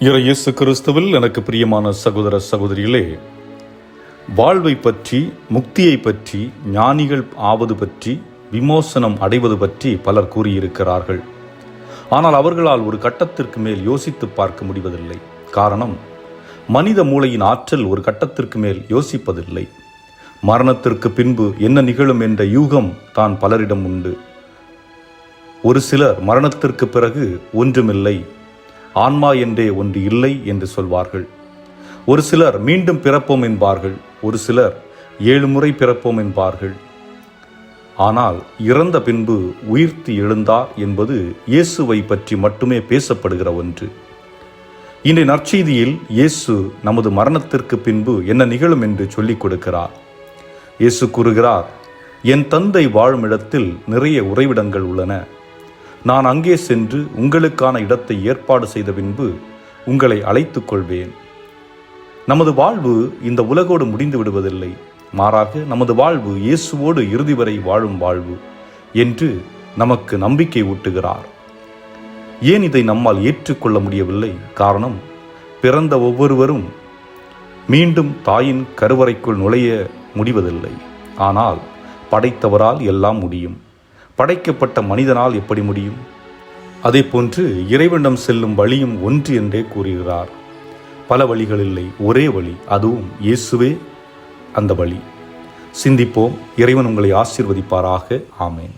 இயேசு கிறிஸ்துவில் எனக்கு பிரியமான சகோதர சகோதரிகளே, வாழ்வை பற்றி, முக்தியை பற்றி, ஞானிகள் ஆவது பற்றி, விமோசனம் அடைவது பற்றி பலர் கூறியிருக்கிறார்கள். ஆனால் அவர்களால் ஒரு கட்டத்திற்கு மேல் யோசித்து பார்க்க முடிவதில்லை. காரணம், மனித மூளையின் ஆற்றல் ஒரு கட்டத்திற்கு மேல் யோசிப்பதில்லை. மரணத்திற்கு பின்பு என்ன நிகழும் என்ற யூகம் தான் பலரிடம் உண்டு. ஒரு சிலர் மரணத்திற்கு பிறகு ஒன்றுமில்லை, ஆன்மா என்றே ஒன்று இல்லை என்று சொல்வார்கள். ஒரு சிலர் மீண்டும் பிறப்போம் என்பார்கள். ஒரு சிலர் 7 முறை பிறப்போம் என்பார்கள். ஆனால் இறந்த பின்பு உயிர்த்து எழுந்தார் என்பது இயேசுவை பற்றி மட்டுமே பேசப்படுகிற ஒன்று. இன்றைய நற்செய்தியில் இயேசு நமது மரணத்திற்கு பின்பு என்ன நிகழும் என்று சொல்லிக் கொடுக்கிறார். இயேசு கூறுகிறார், என் தந்தை வாழும் இடத்தில் நிறைய உறைவிடங்கள் உள்ளன. நான் அங்கே சென்று உங்களுக்கான இடத்தை ஏற்பாடு செய்த பின்பு உங்களை அழைத்துக் கொள்வேன். நமது வாழ்வு இந்த உலகோடு முடிந்து விடுவதில்லை. மாறாக நமது வாழ்வு இயேசுவோடு இறுதி வரை வாழும் வாழ்வு என்று நமக்கு நம்பிக்கை ஊட்டுகிறார். ஏன் இதை நம்மால் ஏற்றுக்கொள்ள முடியவில்லை? காரணம், பிறந்த ஒவ்வொருவரும் மீண்டும் தாயின் கருவறைக்குள் நுழைய முடிவதில்லை. ஆனால் படைத்தவரால் எல்லாம் முடியும். படைக்கப்பட்ட மனிதனால் எப்படி முடியும்? அதே போன்று இறைவனிடம் செல்லும் வழியும் ஒன்று என்றே கூறுகிறார். பல வழிகள் இல்லை, ஒரே வழி, அதுவும் இயேசுவே அந்த வழி. சிந்திப்போம். இறைவன் உங்களை ஆசீர்வதிப்பாராக. ஆமேன்.